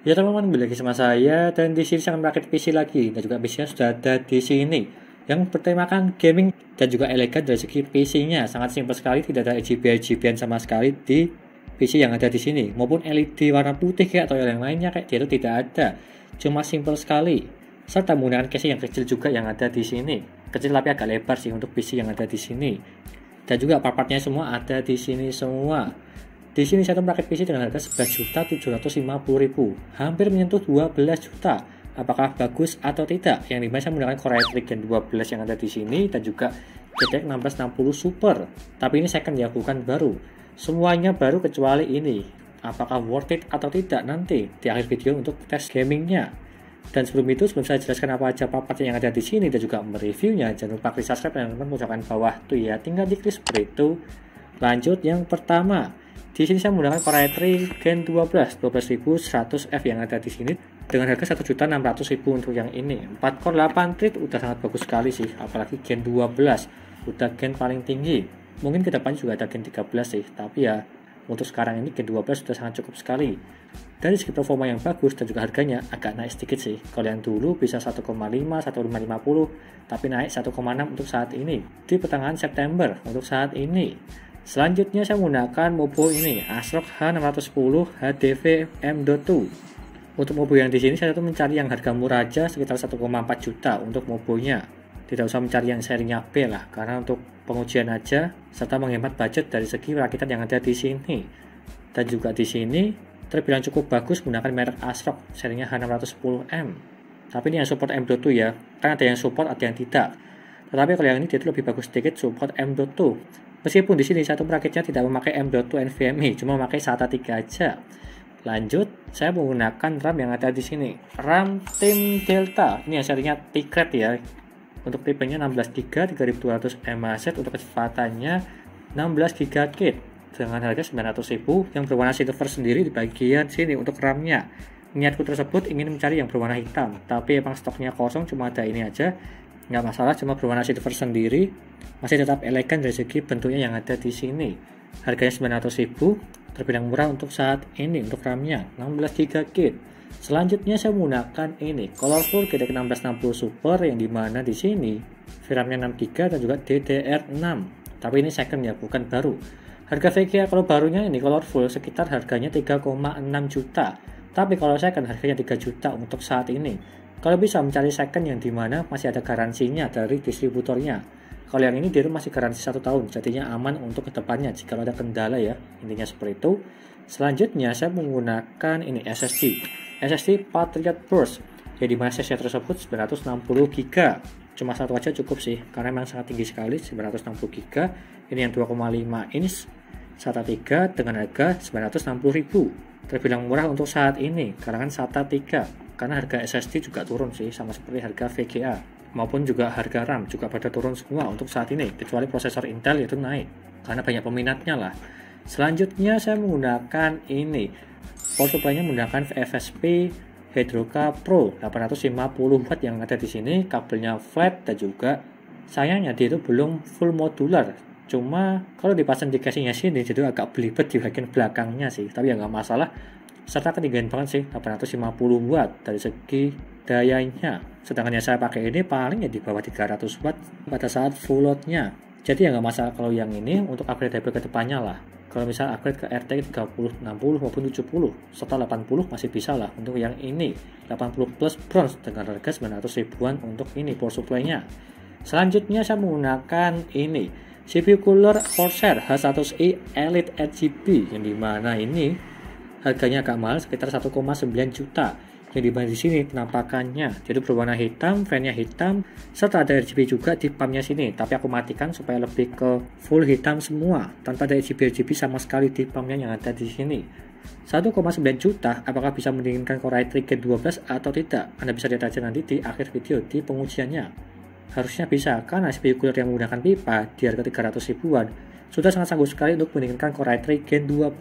Ya teman-teman, kembali lagi sama saya dan di sini saya akan merakit PC lagi dan juga PC-nya sudah ada di sini yang bertemakan gaming dan juga elegan dari segi PC-nya. Sangat simpel sekali, tidak ada RGB-RGB sama sekali di PC yang ada di sini, maupun LED warna putih kayak atau yang lainnya kayak dia itu tidak ada. Cuma simpel sekali. Serta menggunakan casing yang kecil juga yang ada di sini. Kecil tapi agak lebar sih untuk PC yang ada di sini. Dan juga part-partnya semua ada di sini semua. Di sini saya merakit PC dengan harga 11.750.000, hampir menyentuh 12 juta. Apakah bagus atau tidak? Yang dimana saya menggunakan Core i3 Gen 12 yang ada di sini dan juga GTX 1660 Super. Tapi ini second ya, bukan baru. Semuanya baru kecuali ini. Apakah worth it atau tidak nanti di akhir video untuk tes gamingnya. Dan sebelum itu, sebelum saya jelaskan apa aja part yang ada di sini dan juga mereviewnya, jangan lupa klik subscribe dan teman-teman ucapkan bawah tuh ya, tinggal diklik seperti itu. Lanjut yang pertama. Di sini saya menggunakan Core i3 Gen 12 12100F yang ada di sini dengan harga 1.600.000 untuk yang ini. 4 core 8 thread udah sangat bagus sekali sih, apalagi Gen 12 udah gen paling tinggi. Mungkin kedepannya juga ada Gen 13 sih, tapi ya untuk sekarang ini Gen 12 sudah sangat cukup sekali. Dari segi performa yang bagus dan juga harganya agak naik sedikit sih. Kalau yang dulu bisa 1,5, 1,550, tapi naik 1,6 untuk saat ini di pertengahan September untuk saat ini. Selanjutnya saya menggunakan Mobo ini, ASRock H610 HDV M.2. Untuk Mobo yang di sini saya tuh mencari yang harga murah aja sekitar 1,4 juta untuk Mobonya. Tidak usah mencari yang serinya B lah, karena untuk pengujian aja serta menghemat budget dari segi perakitan yang ada di sini. Dan juga di sini terbilang cukup bagus menggunakan merek ASRock serinya H610M. Tapi ini yang support M.2 ya, kan ada yang support ada yang tidak. Tetapi kalau yang ini dia itu lebih bagus sedikit support M.2. Meskipun di sini satu perakitnya tidak memakai M.2 NVMe, cuma memakai SATA 3 aja. Lanjut, saya menggunakan RAM yang ada di sini. RAM Team Delta. Ini yang serinya T-Cred ya. Untuk tipenya 16GB 3200 mAh, untuk kecepatannya 16GB dengan harga 900.000 yang berwarna silver sendiri di bagian sini untuk RAM-nya. Niatku tersebut ingin mencari yang berwarna hitam, tapi emang stoknya kosong, cuma ada ini aja. Nggak masalah, cuma berwarna silver sendiri, masih tetap elegan dari segi bentuknya yang ada di sini. Harganya 900.000, terbilang murah untuk saat ini untuk RAM-nya 16GB. Selanjutnya saya menggunakan ini Colorful GTX 1660 Super yang dimana di sini VRAM-nya 6GB dan juga DDR6. Tapi ini second ya, bukan baru. Harga VGA kalau barunya ini Colorful sekitar harganya 3,6 juta. Tapi kalau second harganya 3 juta untuk saat ini. Kalau bisa mencari second yang dimana masih ada garansinya dari distributornya. Kalau yang ini dia masih garansi 1 tahun, jadinya aman untuk kedepannya jika ada kendala ya. Intinya seperti itu. Selanjutnya saya menggunakan ini SSD Patriot Burst. Yang dimana SSD tersebut 960GB. Cuma satu aja cukup sih, karena memang sangat tinggi sekali 960GB. Ini yang 2,5 inch SATA 3 dengan harga 960.000. Terbilang murah untuk saat ini, karena kan SATA 3. Karena harga SSD juga turun sih, sama seperti harga VGA maupun juga harga RAM juga pada turun semua untuk saat ini, kecuali prosesor Intel itu naik karena banyak peminatnya lah. Selanjutnya saya menggunakan ini power supply-nya menggunakan FSP Hydroca Pro 850 watt yang ada di sini, kabelnya flat dan juga sayangnya dia itu belum full modular. Cuma kalau dipasang di casingnya sini jadi agak belibet di bagian belakangnya sih, tapi ya nggak masalah. Serta ketinggian banget sih 850 watt dari segi dayanya. Sedangkan yang saya pakai ini paling ya di bawah 300 watt pada saat full loadnya. Jadi ya nggak masalah kalau yang ini untuk upgrade ke depannya lah. Kalau misal upgrade ke RTX 30, 60 maupun 70 serta 80 masih bisa lah untuk yang ini 80 plus bronze dengan harga 900 ribuan untuk ini power supply-nya. Selanjutnya saya menggunakan ini CPU cooler Corsair H100i Elite RGB yang dimana ini harganya agak mahal sekitar 1,9 juta. Yang dimana di sini penampakannya jadi berwarna hitam, fan-nya hitam, serta ada RGB juga di pump-nya sini. Tapi aku matikan supaya lebih ke full hitam semua, tanpa ada RGB sama sekali di pump-nya yang ada di sini. 1,9 juta, apakah bisa mendinginkan Core i3 Gen 12 atau tidak? Anda bisa lihat aja nanti di akhir video di pengujiannya. Harusnya bisa, karena CPU cooler yang menggunakan pipa di harga 300 ribuan sudah sangat sanggup sekali untuk mendinginkan Core i3 Gen 12.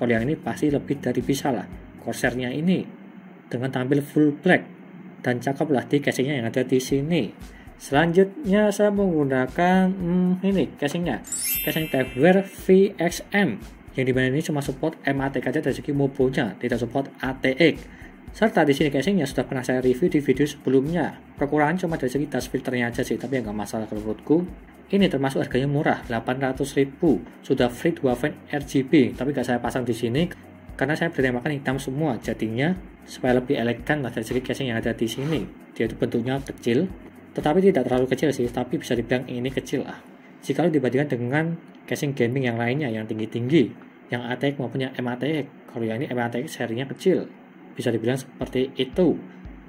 Kalau yang ini pasti lebih dari bisa lah. Corsair-nya ini dengan tampil full black dan cakep lah di casingnya yang ada di sini. Selanjutnya saya menggunakan ini casingnya, casing Tevware VXM yang dimana ini cuma support MATK aja dari segi mobonya, tidak support ATX. Serta di sini casingnya sudah pernah saya review di video sebelumnya. Kekurangan cuma dari segi dust filternya aja sih, tapi nggak masalah kalau menurutku. Ini termasuk harganya murah, 800.000. Sudah free 2 fan RGB, tapi nggak saya pasang di sini karena saya bertemakan hitam semua. Jadinya supaya lebih elegan lah dari segi casing yang ada di sini. Dia itu bentuknya kecil, tetapi tidak terlalu kecil sih, tapi bisa dibilang ini kecil lah. Jika dibandingkan dengan casing gaming yang lainnya yang tinggi-tinggi, yang ATX maupun yang MATX. Kalau yang ini MATX serinya kecil. Bisa dibilang seperti itu.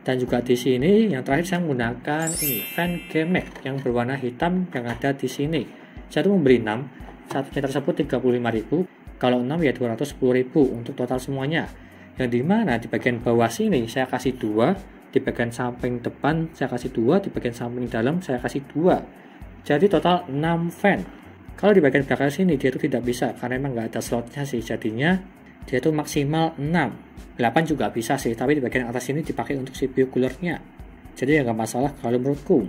Dan juga di sini yang terakhir saya menggunakan ini fan GameMax yang berwarna hitam yang ada di sini. Saya tuh memberi 6, satunya tersebut 35.000, kalau 6 ya 210.000 untuk total semuanya. Yang dimana di bagian bawah sini saya kasih 2, di bagian samping depan saya kasih 2, di bagian samping dalam saya kasih 2. Jadi total 6 fan. Kalau di bagian belakang sini dia itu tidak bisa karena emang nggak ada slotnya sih, jadinya dia itu maksimal 6. 8 juga bisa sih, tapi di bagian atas ini dipakai untuk CPU coolernya. Jadi ya nggak masalah kalau menurutku.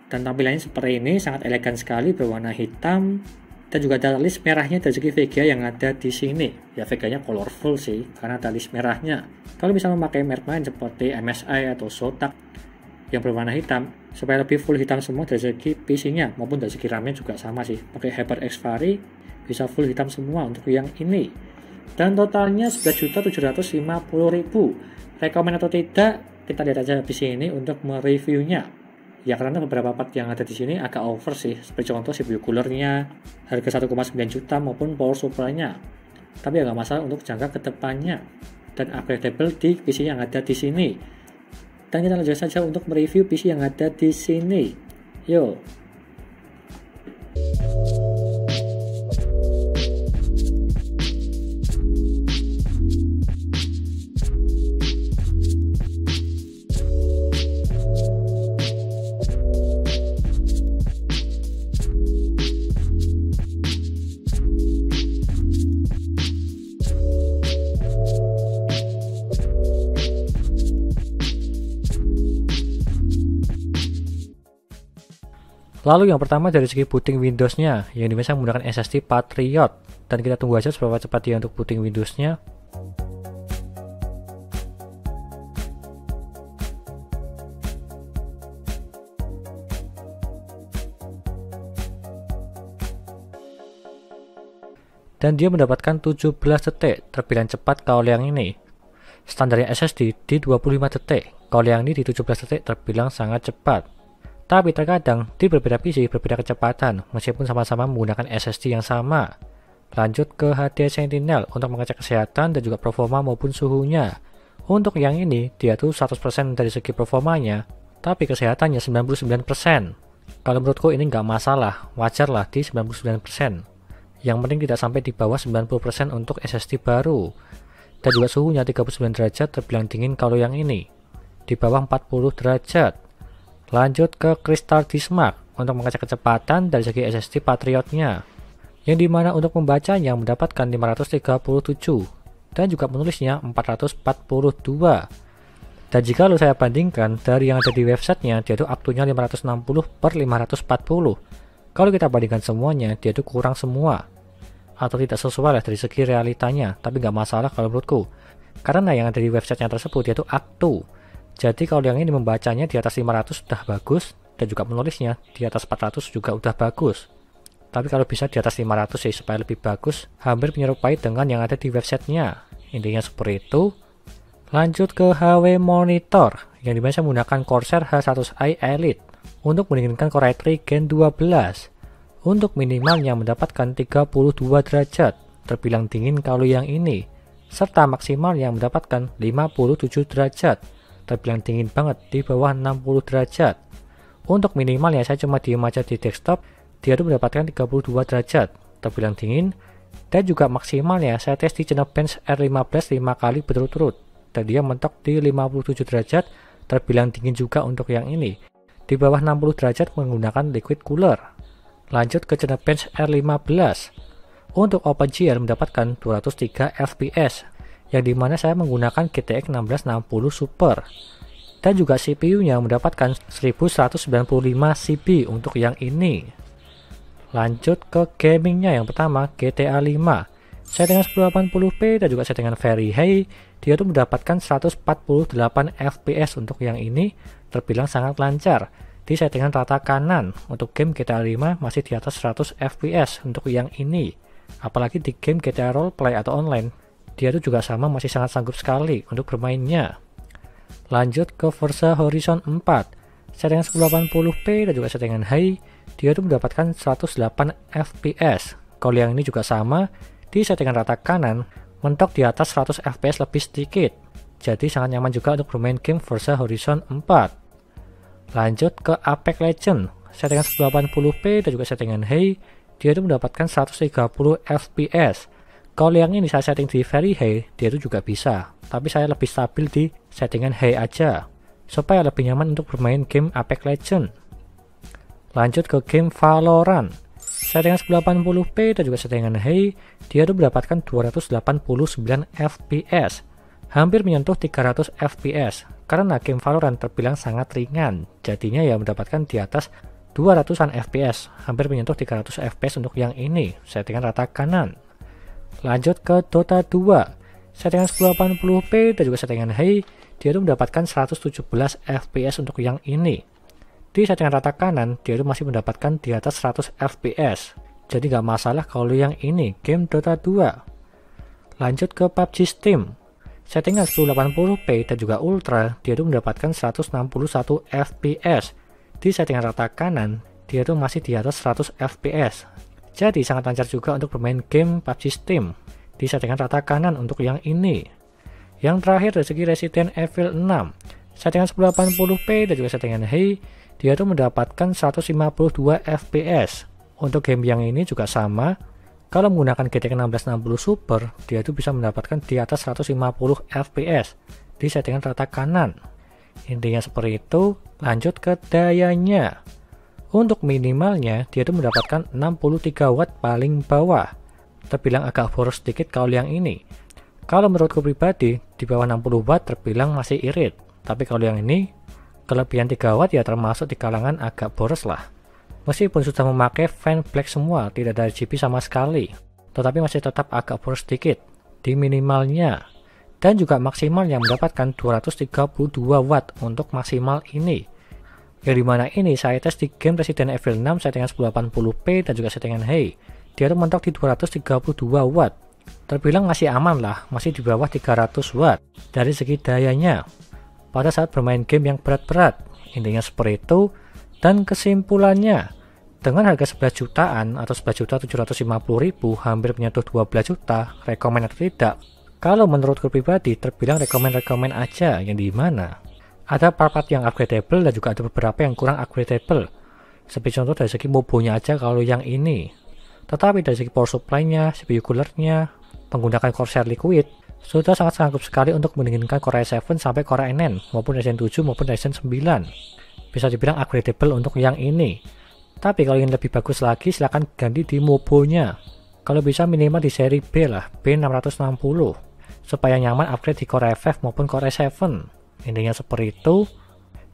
Dan tampilannya seperti ini, sangat elegan sekali, berwarna hitam. Dan juga ada list merahnya dari segi VGA yang ada di sini. Ya VGA-nya colorful sih, karena ada list merahnya. Kalau bisa memakai merek lain seperti MSI atau Zotac yang berwarna hitam, supaya lebih full hitam semua dari segi PC-nya, maupun dari segi RAM-nya juga sama sih. Pakai HyperX Vari, bisa full hitam semua untuk yang ini. Dan totalnya 11.750.000. Rekomen atau tidak, kita lihat aja habis ini untuk mereviewnya. Ya karena beberapa part yang ada di sini agak over sih, seperti contoh CPU coolernya, harga 1,9 juta maupun power supply-nya. Tapi ya nggak masalah untuk jangka ke depannya dan upgradable di PC yang ada di sini. Dan kita lanjut saja untuk mereview PC yang ada di sini. Yo. Lalu yang pertama dari segi booting Windows-nya, yang dimana saya menggunakan SSD Patriot, dan kita tunggu aja seberapa cepat dia untuk booting Windows-nya. Dan dia mendapatkan 17 detik, terbilang cepat kalau yang ini. Standarnya SSD di 25 detik, kalau yang ini di 17 detik terbilang sangat cepat. Tapi terkadang di berbeda PC berbeda kecepatan meskipun sama-sama menggunakan SSD yang sama. Lanjut ke HD Sentinel untuk mengecek kesehatan dan juga performa maupun suhunya. Untuk yang ini dia tuh 100% dari segi performanya, tapi kesehatannya 99%. Kalau menurutku ini nggak masalah, wajar lah di 99%. Yang penting tidak sampai di bawah 90% untuk SSD baru. Dan juga suhunya 39 derajat terbilang dingin kalau yang ini. Di bawah 40 derajat. Lanjut ke Crystal Dismark untuk mengecek kecepatan dari segi SSD Patriotnya, yang dimana untuk membacanya mendapatkan 537 dan juga menulisnya 442. Dan jika saya bandingkan dari yang ada di websitenya, dia itu up-to-nya 560/540. Kalau kita bandingkan semuanya, dia itu kurang semua atau tidak sesuai lah dari segi realitanya, tapi nggak masalah kalau menurutku, karena yang ada di websitenya tersebut dia itu up-to. Jadi kalau yang ini membacanya di atas 500 sudah bagus, dan juga menulisnya di atas 400 juga udah bagus. Tapi kalau bisa di atas 500 sih supaya lebih bagus, hampir menyerupai dengan yang ada di websitenya. Intinya seperti itu. Lanjut ke HW Monitor, yang dimana saya menggunakan Corsair H100i Elite untuk mendinginkan Core i3 Gen 12. Untuk minimalnya mendapatkan 32 derajat, terbilang dingin kalau yang ini. Serta maksimal yang mendapatkan 57 derajat. Terbilang dingin banget di bawah 60 derajat. Untuk minimalnya saya cuma diem aja di desktop, dia tuh mendapatkan 32 derajat, terbilang dingin. Dan juga maksimalnya saya tes di Geekbench R15 5 kali berturut-turut, dan dia mentok di 57 derajat, terbilang dingin juga untuk yang ini. Di bawah 60 derajat menggunakan liquid cooler. Lanjut ke Geekbench R15. Untuk OpenGL mendapatkan 203 fps, yang dimana saya menggunakan GTX 1660 Super. Dan juga CPU-nya mendapatkan 1195 CP untuk yang ini. Lanjut ke gamingnya, yang pertama GTA 5, Settingan 1080p dan juga settingan very high, dia tuh mendapatkan 148 fps untuk yang ini, terbilang sangat lancar. Di settingan rata kanan, untuk game GTA 5 masih di atas 100 fps untuk yang ini. Apalagi di game GTA Roleplay atau online, dia tuh juga sama masih sangat sanggup sekali untuk bermainnya. Lanjut ke Forza Horizon 4. Settingan 1080p dan juga settingan high, dia tuh mendapatkan 108 fps. Kalau yang ini juga sama, di settingan rata kanan, mentok di atas 100 fps lebih sedikit. Jadi sangat nyaman juga untuk bermain game Forza Horizon 4. Lanjut ke Apex Legends. Settingan 1080p dan juga settingan high, dia itu mendapatkan 130 fps. Kalau yang ini saya setting di very high, dia itu juga bisa. Tapi saya lebih stabil di settingan high aja, supaya lebih nyaman untuk bermain game Apex Legends. Lanjut ke game Valorant. Settingan 1080p dan juga settingan high, dia tuh mendapatkan 289 fps, hampir menyentuh 300 fps. Karena game Valorant terbilang sangat ringan, jadinya ya mendapatkan di atas 200-an fps, hampir menyentuh 300 fps untuk yang ini, settingan rata kanan. Lanjut ke Dota 2. Settingan 1080p dan juga settingan high, dia tuh mendapatkan 117 fps untuk yang ini. Di settingan rata kanan, dia itu masih mendapatkan di atas 100 fps. Jadi nggak masalah kalau yang ini, game Dota 2. Lanjut ke PUBG Steam. Settingan 1080p dan juga Ultra, dia itu mendapatkan 161 fps. Di settingan rata kanan, dia itu masih di atas 100 fps. Jadi sangat lancar juga untuk bermain game PUBG Steam. Di settingan rata kanan untuk yang ini. Yang terakhir dari segi Resident Evil 6. Settingan 1080p dan juga settingan high, dia tuh mendapatkan 152 fps. Untuk game yang ini juga sama. Kalau menggunakan GTX 1660 Super, dia tuh bisa mendapatkan di atas 150 fps di settingan rata kanan. Intinya seperti itu. Lanjut ke dayanya. Untuk minimalnya, dia tuh mendapatkan 63 watt paling bawah. Terbilang agak boros sedikit kalau yang ini. Kalau menurutku pribadi, di bawah 60 watt terbilang masih irit. Tapi kalau yang ini, kelebihan 3 watt ya termasuk di kalangan agak boros lah. Meskipun sudah memakai fan black semua, tidak ada RGB sama sekali, tetapi masih tetap agak boros sedikit di minimalnya. Dan juga maksimal yang mendapatkan 232 watt untuk maksimal ini. Yang dimana ini saya tes di game Resident Evil 6 settingan 1080p dan juga settingan high. Dia tuh mentok di 232 watt. Terbilang masih aman lah, masih di bawah 300 watt dari segi dayanya pada saat bermain game yang berat-berat. Intinya seperti itu. Dan kesimpulannya, dengan harga 11 jutaan atau 11.750.000 hampir menyentuh 12 juta, rekomen atau tidak? Kalau menurutku pribadi terbilang rekomen aja, yang dimana ada part-part yang upgradable dan juga ada beberapa yang kurang upgradable. Seperti contoh dari segi mobonya aja kalau yang ini. Tetapi dari segi power supply-nya, CPU cooler-nya, menggunakan Corsair Liquid, sudah sangat sanggup sekali untuk mendinginkan Core i7 sampai Core i9 maupun Ryzen 7 maupun Ryzen 9. Bisa dibilang upgradable untuk yang ini. Tapi kalau ingin lebih bagus lagi, silahkan ganti di mobonya. Kalau bisa minimal di seri B lah, B660, supaya nyaman upgrade di Core i5 maupun Core i7. Intinya seperti itu.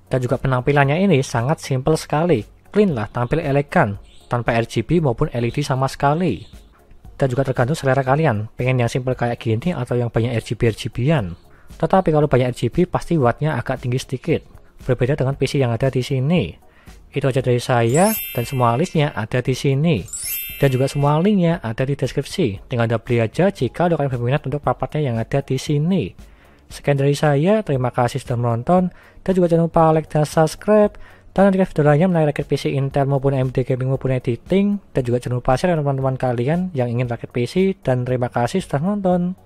Dan juga penampilannya ini sangat simple sekali, clean lah, tampil elegan, tanpa RGB maupun LED sama sekali. Dan juga tergantung selera kalian, pengen yang simple kayak gini atau yang banyak RGB-RGB-an. Tetapi kalau banyak RGB pasti wattnya agak tinggi sedikit. Berbeda dengan PC yang ada di sini. Itu aja dari saya, dan semua listnya ada di sini. Dan juga semua linknya ada di deskripsi. Tinggal Anda beli aja jika kalian berminat untuk part-partnya yang ada di sini. Sekian dari saya, terima kasih sudah menonton, dan juga jangan lupa like dan subscribe. Dan nantikan video lainnya mengenai rakit PC Intel maupun AMD gaming maupun editing. Dan juga jangan lupa share dengan teman-teman kalian yang ingin rakit PC. Dan terima kasih sudah menonton.